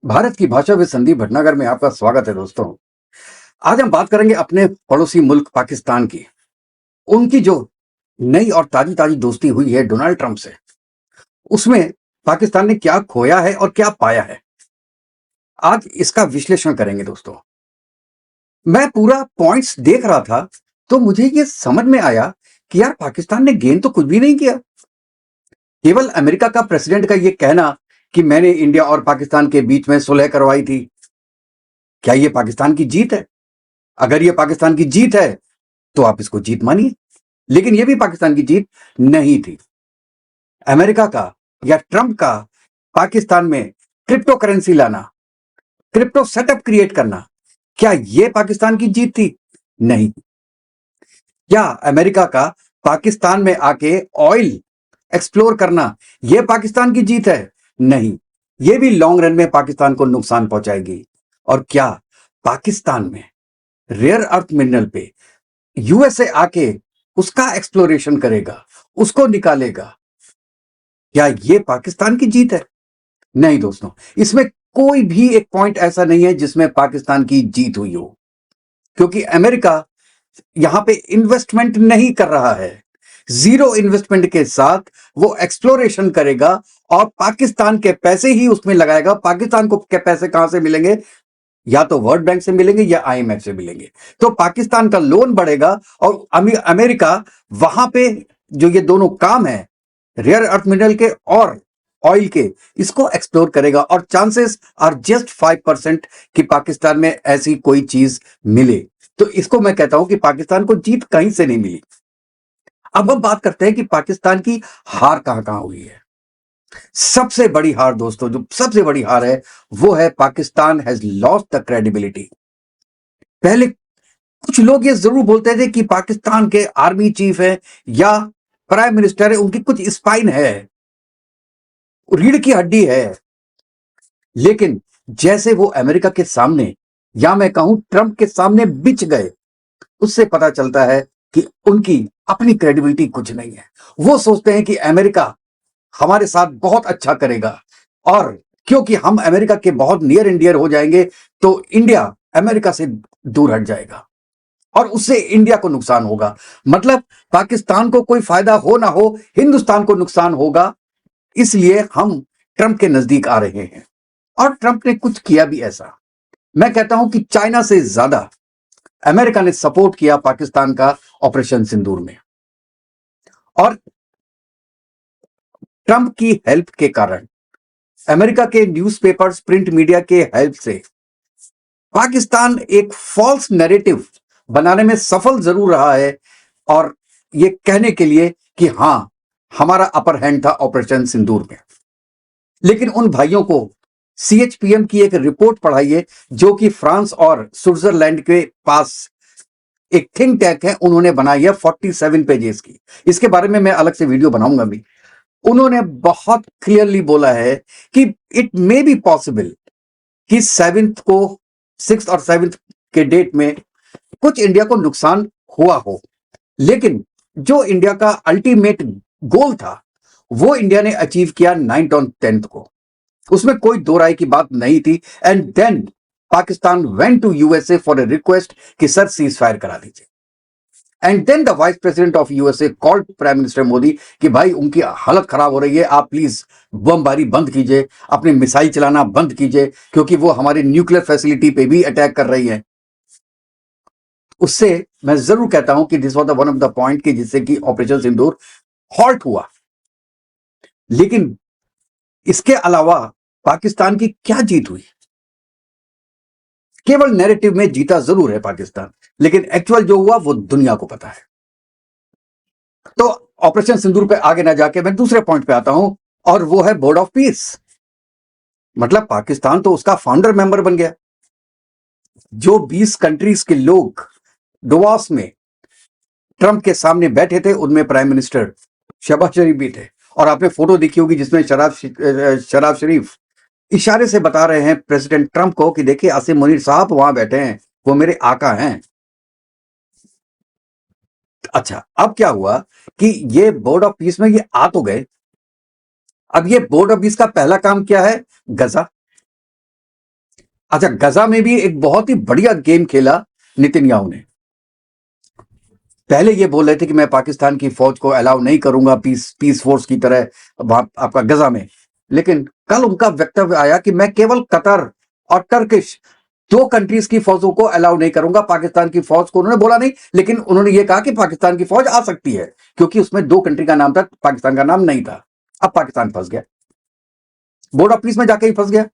भारत की भाषा में संदीप भटनागर में आपका स्वागत है दोस्तों। आज हम बात करेंगे अपने पड़ोसी मुल्क पाकिस्तान की। उनकी जो नई और ताजी-ताजी दोस्ती हुई है डोनाल्ड ट्रंप से, उसमें पाकिस्तान ने क्या खोया है और क्या पाया है? आज इसका विश्लेषण करेंगे दोस्तों। मैं पूरा पॉइंट्स देख रहा था, तो मुझे ये समझ में आया कि यार पाकिस्तान ने गेन तो कुछ भी नहीं किया। केवल अमेरिका का प्रेसिडेंट का ये कहना कि मैंने इंडिया और पाकिस्तान के बीच में सुलह करवाई थी, क्या ये पाकिस्तान की जीत है? अगर ये पाकिस्तान की जीत है, तो आप इसको जीत मानिए, लेकिन ये भी पाकिस्तान की जीत नहीं थी। अमेरिका का या ट्रंप का पाकिस्तान में क्रिप्टो करेंसी लाना, क्रिप्टो सेटअप क्रिएट करना, क्या ये पाकिस्तान की जीत थी? नहीं। क्या अमेरिका का पाकिस्तान में आके ऑयल एक्सप्लोर करना, यह पाकिस्तान की जीत है? नहीं। यह भी लॉन्ग रन में पाकिस्तान को नुकसान पहुंचाएगी। और क्या पाकिस्तान में रेयर अर्थ मिनरल पे यूएसए आके उसका एक्सप्लोरेशन करेगा, उसको निकालेगा, क्या यह पाकिस्तान की जीत है? नहीं दोस्तों, इसमें कोई भी एक पॉइंट ऐसा नहीं है जिसमें पाकिस्तान की जीत हुई हो, क्योंकि अमेरिका यहां पे इन्वेस्टमेंट नहीं कर रहा है। जीरो इन्वेस्टमेंट के साथ वो एक्सप्लोरेशन करेगा और पाकिस्तान के पैसे ही उसमें लगाएगा। पाकिस्तान को के पैसे कहां से मिलेंगे? या तो वर्ल्ड बैंक से मिलेंगे या आईएमएफ से मिलेंगे। तो पाकिस्तान का लोन बढ़ेगा और अमेरिका वहां पे जो ये दोनों काम है, रेयर अर्थ मिनरल के और ऑयल के, इसको एक्सप्लोर करेगा और चांसेस आर जस्ट 5% कि पाकिस्तान में ऐसी कोई चीज मिले। तो इसको मैं कहता हूं कि पाकिस्तान को जीत कहीं से नहीं मिली। अब हम बात करते हैं कि पाकिस्तान की हार कहां कहां हुई है। सबसे बड़ी हार दोस्तों, जो सबसे बड़ी हार है, वो है Pakistan has lost the credibility. पहले कुछ लोग ये जरूर बोलते थे कि पाकिस्तान के आर्मी चीफ है या प्राइम मिनिस्टर है, उनकी कुछ स्पाइन है, रीढ़ की हड्डी है। लेकिन जैसे वो अमेरिका के सामने या मैं कहूं ट्रंप के सामने बिछ गए, उससे पता चलता है कि उनकी अपनी क्रेडिबिलिटी कुछ नहीं है। वो सोचते हैं कि अमेरिका हमारे साथ बहुत अच्छा करेगा और क्योंकि हम अमेरिका के बहुत नियर एंड डियर हो जाएंगे, तो इंडिया अमेरिका से दूर हट जाएगा और उससे इंडिया को नुकसान होगा। मतलब पाकिस्तान को कोई फायदा हो ना हो, हिंदुस्तान को नुकसान होगा। इसलिए हम ट्रंप के नजदीक आ रहे हैं और ट्रंप ने कुछ किया भी ऐसा। मैं कहता हूं कि चाइना से ज्यादा अमेरिका ने सपोर्ट किया पाकिस्तान का ऑपरेशन सिंदूर में। और ट्रंप की हेल्प के कारण, अमेरिका के न्यूज़पेपर्स, प्रिंट मीडिया के हेल्प से पाकिस्तान एक फॉल्स नैरेटिव बनाने में सफल जरूर रहा है और ये कहने के लिए कि हां, हमारा अपर हैंड था ऑपरेशन सिंदूर में। लेकिन उन भाइयों को सीएचपीएम की एक रिपोर्ट पढ़ाइए, जो कि फ्रांस और स्विट्जरलैंड के पास एक थिंक टैंक है, उन्होंने बनाई है 47 पेजेस की। इसके बारे में मैं अलग से वीडियो बनाऊंगा भी। उन्होंने बहुत क्लियरली बोला है कि इट मे बी पॉसिबल कि 6th और 7th के डेट में कुछ इंडिया को नुकसान हुआ हो, लेकिन जो इंडिया का अल्टीमेट गोल था, वो इंडिया ने अचीव किया 9th और 10th को। उसमें कोई दो राय की बात नहीं थी। And then Pakistan went to USA for a request कि सर सीज फायर करा दीजिए। And then the vice president of USA called prime minister Modi कि भाई उनकी हालत खराब हो रही है, आप प्लीज बमबारी बंद कीजिए, अपने मिसाइल चलाना बंद कीजिए, क्योंकि वो हमारी न्यूक्लियर फैसिलिटी पे भी अटैक कर रही है। उससे मैं जरूर कहता हूं कि this was the one of the point कि जिससे कि ऑपरेशन सिंदूर हॉल्ट हुआ। लेकिन इसके अलावा पाकिस्तान की क्या जीत हुई? केवल नैरेटिव में जीता जरूर है पाकिस्तान, लेकिन एक्चुअल जो हुआ वो दुनिया को पता है। तो ऑपरेशन सिंदूर पे आगे ना जाके मैं दूसरे पॉइंट पे आता हूं, और वो है बोर्ड ऑफ पीस। मतलब पाकिस्तान तो उसका फाउंडर मेंबर बन गया। जो 20 कंट्रीज के लोग डोवास में ट्रंप के सामने बैठे थे, उनमें प्राइम मिनिस्टर शहबाज शरीफ भी थे। और आपने फोटो देखी होगी जिसमें शराब शरीफ इशारे से बता रहे हैं प्रेसिडेंट ट्रंप को कि देखिए आसिम मुनीर साहब वहां बैठे हैं, वो मेरे आका हैं। अच्छा, अब क्या हुआ कि ये बोर्ड ऑफ पीस में ये आ तो गए। अब ये बोर्ड ऑफ पीस का पहला काम क्या है? गजा। अच्छा, गजा में भी एक बहुत ही बढ़िया गेम खेला नेतन्याहू ने। पहले ये बोल रहे थे कि मैं पाकिस्तान की फौज को अलाउ नहीं करूंगा पीस फोर्स की तरह आपका गजा में, लेकिन कल उनका वक्तव्य आया कि मैं केवल कतर और टर्किश 2 कंट्रीज की फौजों को अलाउ नहीं करूंगा। पाकिस्तान की फौज को उन्होंने बोला नहीं, लेकिन उन्होंने ये कहा कि पाकिस्तान की फौज आ सकती है, क्योंकि उसमें 2 कंट्री का नाम था, पाकिस्तान का नाम नहीं था। अब पाकिस्तान फंस गया, बोर्ड ऑफ पीस में जाके ही फंस गया।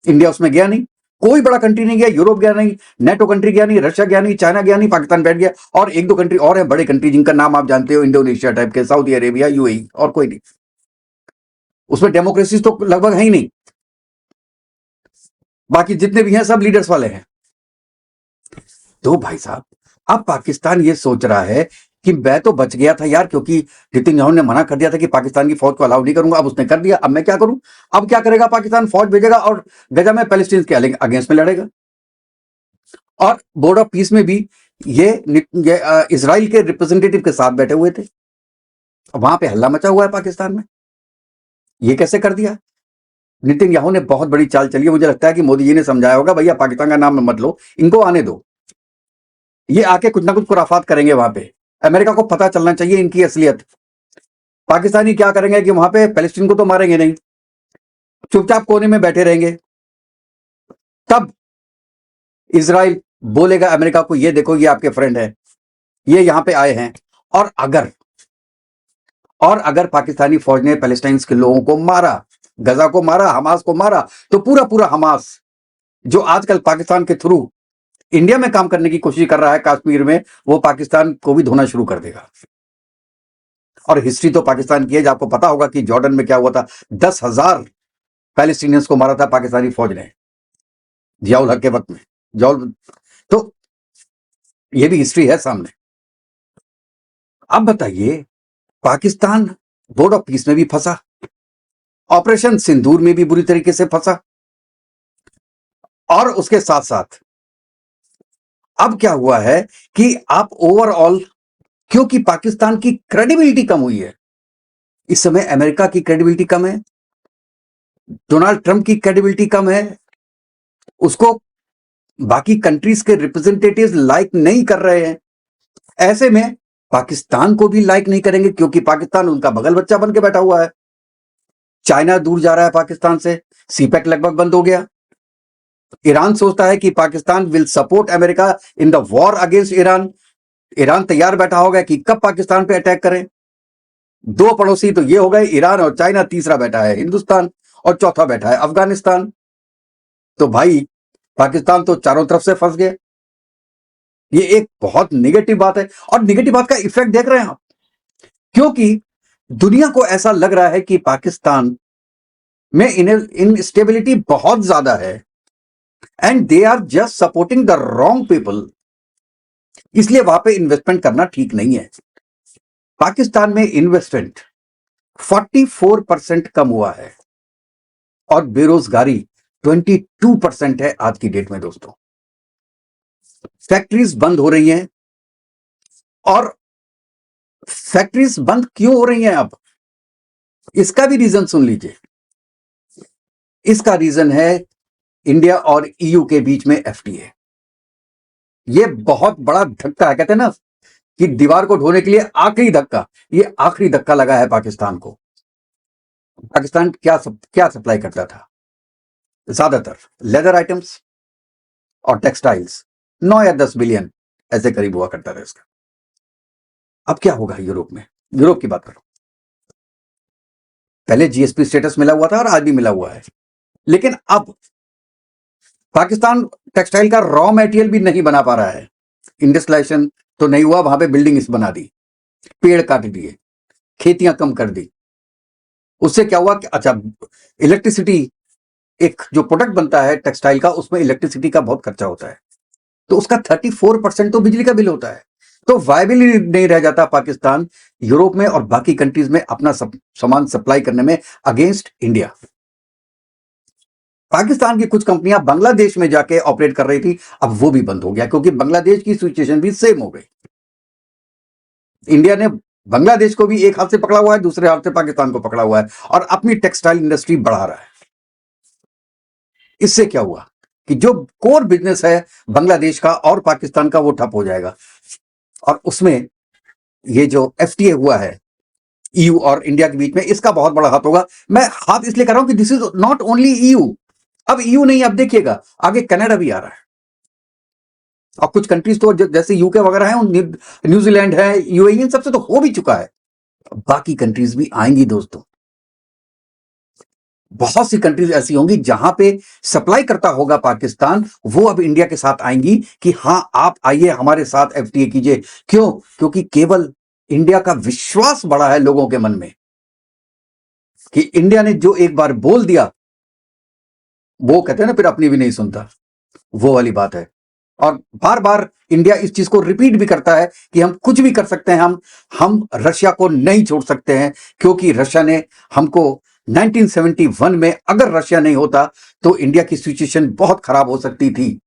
इंडिया उसमें गया नहीं, कोई बड़ा कंट्री नहीं गया, यूरोप गया नहीं, नेटो कंट्री गया नहीं, रशिया गया नहीं, चाइना गया नहीं, पाकिस्तान बैठ गया। और 1-2 कंट्री और हैं बड़े कंट्री जिनका नाम आप जानते हो, इंडोनेशिया टाइप के, सऊदी अरेबिया, यूएई, और कोई नहीं। उसमें डेमोक्रेसी तो लगभग है ही नहीं, बाकी जितने भी हैं सब लीडर्स वाले हैं। तो भाई साहब, अब पाकिस्तान ये सोच रहा है कि मैं तो बच गया था यार, क्योंकि नेतन्याहू ने मना कर दिया था कि पाकिस्तान की फौज को अलाउ नहीं करूंगा। अब उसने कर दिया, अब मैं क्या करूं? अब क्या करेगा पाकिस्तान? फौज भेजेगा और गजा में पैलेस्टीन के अगेंस्ट में लड़ेगा। और बोर्ड ऑफ पीस में भी ये इजराइल के रिप्रेजेंटेटिव के साथ बैठे हुए थे, वहां पे हल्ला मचा हुआ है पाकिस्तान में। ये कैसे कर दिया? नेतन्याहू ने बहुत बड़ी चाल चली है। मुझे लगता है कि मोदी जी ने समझाया होगा, भैया पाकिस्तान का नाम मत लो, इनको आने दो, ये आके कुछ ना कुछ खुराफात करेंगे वहां पे। अमेरिका को पता चलना चाहिए इनकी असलियत। पाकिस्तानी क्या करेंगे कि वहां पे पैलेस्टीन को तो मारेंगे नहीं, चुपचाप कोने में बैठे रहेंगे। तब इजराइल बोलेगा अमेरिका को, ये देखो ये आपके फ्रेंड है, ये यहां पे आए हैं। और अगर पाकिस्तानी फौज ने पैलेस्टाइन के लोगों को मारा, गजा को मारा, हमास को मारा, तो पूरा पूरा हमास जो आजकल पाकिस्तान के थ्रू इंडिया में काम करने की कोशिश कर रहा है कश्मीर में, वो पाकिस्तान को भी धोना शुरू कर देगा। और हिस्ट्री तो पाकिस्तान की है, आपको पता होगा कि जॉर्डन में क्या हुआ था। 10,000 पैलेस्टीनियंस को मारा था पाकिस्तानी फौज ने जियाउल हक के वक्त में। तो ये भी हिस्ट्री है सामने। अब बताइए, पाकिस्तान बोर्ड ऑफ पीस में भी फंसा, ऑपरेशन सिंदूर में भी बुरी तरीके से फंसा, और उसके साथ साथ अब क्या हुआ है कि आप ओवरऑल, क्योंकि पाकिस्तान की क्रेडिबिलिटी कम हुई है इस समय, अमेरिका की क्रेडिबिलिटी कम है, डोनाल्ड ट्रंप की क्रेडिबिलिटी कम है, उसको बाकी कंट्रीज के रिप्रेजेंटेटिव्स लाइक नहीं कर रहे हैं। ऐसे में पाकिस्तान को भी लाइक नहीं करेंगे, क्योंकि पाकिस्तान उनका बगल बच्चा बन के बैठा हुआ है। चाइना दूर जा रहा है पाकिस्तान से, सीपेक लगभग बंद हो गया। ईरान सोचता है कि Pakistan will support America in the war against Iran. Iran तैयार बैठा होगा कि कब पाकिस्तान पे अटैक करें। 2 पड़ोसी तो ये हो गए, ईरान और चाइना, तीसरा बैठा है हिंदुस्तान, और चौथा बैठा है अफगानिस्तान। तो भाई पाकिस्तान तो चारों तरफ से फंस गया। ये एक बहुत नेगेटिव बात है, और नेगेटिव बात का इफेक्ट देख रहे हैं आप, क्योंकि दुनिया को ऐसा लग रहा है कि पाकिस्तान में इनस्टेबिलिटी बहुत ज्यादा है, and they are just supporting the wrong people, इसलिए वहां पे इन्वेस्टमेंट करना ठीक नहीं है। पाकिस्तान में इन्वेस्टमेंट 44% कम हुआ है, और बेरोजगारी 22% है आज की डेट में दोस्तों। फैक्ट्रीज बंद हो रही हैं, और फैक्ट्रीज बंद क्यों हो रही हैं अब, इसका भी रीजन सुन लीजिए। इसका रीजन है इंडिया और ईयू के बीच में एफटीए। ये बहुत बड़ा धक्का है, कहते हैं ना कि दीवार को ढोने के लिए आखिरी धक्का, ये आखिरी धक्का लगा है पाकिस्तान को। पाकिस्तान क्या सप्लाई करता था? ज्यादातर लेदर आइटम्स और टेक्सटाइल्स, 9 या 10 बिलियन ऐसे करीब हुआ करता था इसका। अब क्या होगा यूरोप में? यूरोप की बात करो, पहले जीएसपी स्टेटस मिला हुआ था और आज भी मिला हुआ है, लेकिन अब पाकिस्तान टेक्सटाइल का रॉ मटेरियल भी नहीं बना पा रहा है। इंडस्ट्रियलाइजेशन तो नहीं हुआ, वहां पे बिल्डिंग्स बना दी, पेड़ काट दिए, खेतियां कम कर दी। उससे क्या हुआ कि अच्छा, इलेक्ट्रिसिटी, एक जो प्रोडक्ट बनता है टेक्सटाइल का, उसमें इलेक्ट्रिसिटी का बहुत खर्चा होता है, तो उसका 34% तो बिजली का बिल होता है। तो वायबल ही नहीं रह जाता पाकिस्तान यूरोप में और बाकी कंट्रीज में अपना सामान सप्लाई करने में अगेंस्ट इंडिया। पाकिस्तान की कुछ कंपनियां बांग्लादेश में जाके ऑपरेट कर रही थी, अब वो भी बंद हो गया, क्योंकि बांग्लादेश की सिचुएशन भी सेम हो गई। इंडिया ने बांग्लादेश को भी एक हाथ से पकड़ा हुआ है, दूसरे हाथ से पाकिस्तान को पकड़ा हुआ है, और अपनी टेक्सटाइल इंडस्ट्री बढ़ा रहा है। इससे क्या हुआ कि जो कोर बिजनेस है बांग्लादेश का और पाकिस्तान का वो ठप हो जाएगा। और उसमें ये जो एफटीए हुआ है ईयू और इंडिया के बीच में, इसका बहुत बड़ा हाथ होगा। मैं हाथ इसलिए कर रहा हूं कि this is not only EU. अब ईयू नहीं, अब देखिएगा आगे कनाडा भी आ रहा है और कुछ कंट्रीज तो जैसे यूके वगैरह है, न्यूजीलैंड है, यूएई, इन सबसे तो हो भी चुका है। बाकी कंट्रीज भी आएंगी दोस्तों। बहुत सी कंट्रीज ऐसी होंगी जहां पे सप्लाई करता होगा पाकिस्तान, वो अब इंडिया के साथ आएंगी कि हां आप आइए हमारे साथ एफटीए कीजिए। क्यों? क्योंकि केवल इंडिया का विश्वास बढ़ा है लोगों के मन में कि इंडिया ने जो एक बार बोल दिया, वो कहते हैं ना फिर अपनी भी नहीं सुनता, वो वाली बात है। और बार बार इंडिया इस चीज को रिपीट भी करता है कि हम कुछ भी कर सकते हैं, हम रशिया को नहीं छोड़ सकते हैं, क्योंकि रशिया ने हमको 1971 में, अगर रशिया नहीं होता तो इंडिया की सिचुएशन बहुत खराब हो सकती थी।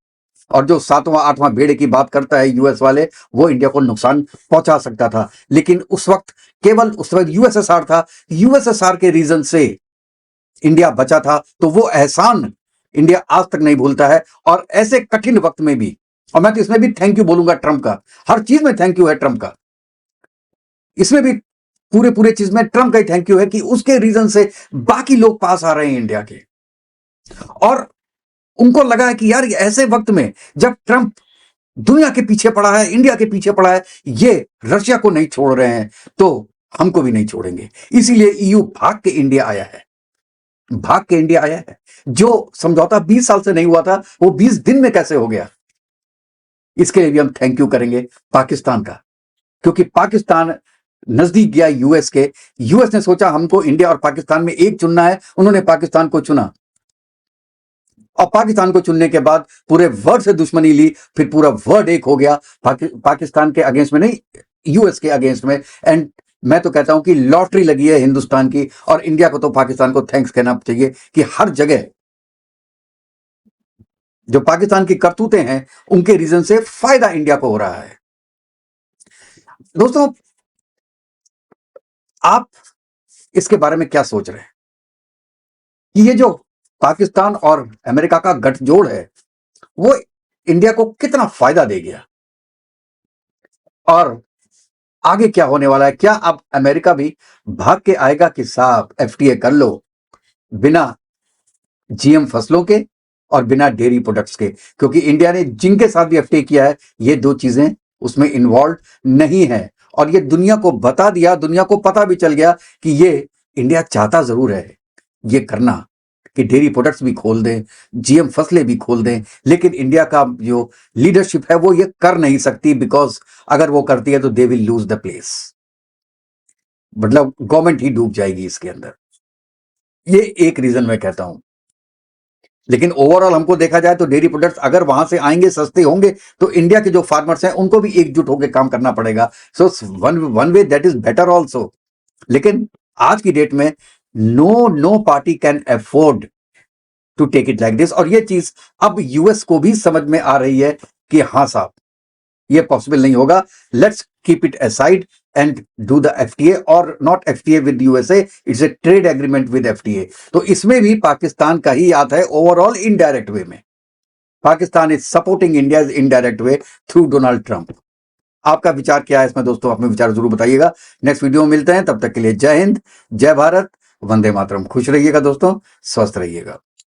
और जो 7वां 8वां बेड़े की बात करता है यूएस वाले, वो इंडिया को नुकसान पहुंचा सकता था। लेकिन उस वक्त केवल उस वक्त यूएसएसआर था, यूएसएसआर के रीजन से इंडिया बचा था। तो वो एहसान इंडिया आज तक नहीं भूलता है। और ऐसे कठिन वक्त में भी, और मैं तो इसमें भी थैंक यू बोलूंगा ट्रंप का, हर चीज में थैंक यू है ट्रंप का, इसमें भी पूरे पूरे चीज में ट्रंप का ही थैंक यू है कि उसके रीजन से बाकी लोग पास आ रहे हैं इंडिया के। और उनको लगा है कि यार ऐसे वक्त में जब ट्रंप दुनिया के पीछे पड़ा है, इंडिया के पीछे पड़ा है, ये रशिया को नहीं छोड़ रहे हैं, तो हमको भी नहीं छोड़ेंगे। इसीलिए ईयू भाग के इंडिया आया है, भाग के इंडिया आया है। जो समझौता 20 साल से नहीं हुआ था, वो 20 दिन में कैसे हो गया? इसके लिए भी हम थैंक यू करेंगे पाकिस्तान का, क्योंकि पाकिस्तान नजदीक गया यूएस के। यूएस ने सोचा हमको इंडिया और पाकिस्तान में एक चुनना है, उन्होंने पाकिस्तान को चुना। और पाकिस्तान को चुनने के बाद पूरे वर्ल्ड से दुश्मनी ली, फिर पूरा वर्ल्ड एक हो गया पाकिस्तान के अगेंस्ट में नहीं, यूएस के अगेंस्ट में। एंड मैं तो कहता हूं कि लॉटरी लगी है हिंदुस्तान की, और इंडिया को तो पाकिस्तान को थैंक्स कहना चाहिए कि हर जगह जो पाकिस्तान की करतूतें हैं उनके रीजन से फायदा इंडिया को हो रहा है। दोस्तों, आप इसके बारे में क्या सोच रहे हैं कि ये जो पाकिस्तान और अमेरिका का गठजोड़ है वो इंडिया को कितना फायदा दे गया, और आगे क्या होने वाला है? क्या अब अमेरिका भी भाग के आएगा कि साहब एफटीए कर लो, बिना जीएम फसलों के और बिना डेयरी प्रोडक्ट्स के? क्योंकि इंडिया ने जिनके साथ भी एफटीए किया है, ये दो चीजें उसमें इन्वॉल्व नहीं है। और ये दुनिया को बता दिया, दुनिया को पता भी चल गया कि ये इंडिया चाहता जरूर है ये करना कि डेयरी प्रोडक्ट्स भी खोल दें, जीएम फसलें भी खोल दें, लेकिन इंडिया का जो लीडरशिप है वो ये कर नहीं सकती, बिकॉज अगर वो करती है तो they will lose the place, मतलब गवर्नमेंट ही डूब जाएगी इसके अंदर। ये एक रीजन मैं कहता हूं। लेकिन ओवरऑल हमको देखा जाए तो डेयरी प्रोडक्ट्स अगर वहां से आएंगे, सस्ते होंगे, तो इंडिया के जो फार्मर्स हैं उनको भी एकजुट होकर काम करना पड़ेगा। So one way that is better also. लेकिन आज की डेट में no party can afford to take it like this. और ये चीज अब यूएस को भी समझ में आ रही है कि हां साहब ये पॉसिबल नहीं होगा, let's keep it aside and do the FTA, और not FTA with USA, it's a trade agreement with FTA. तो इसमें भी पाकिस्तान का ही हाथ है ओवरऑल इनडायरेक्ट वे में। Pakistan is supporting India indirect way through Donald Trump. आपका विचार क्या है इसमें दोस्तों? अपने विचार जरूर बताइएगा। नेक्स्ट वीडियो में मिलते हैं, तब तक के लिए जय हिंद, जय भारत, वंदे मातरम। खुश रहिएगा दोस्तों, स्वस्थ रहिएगा।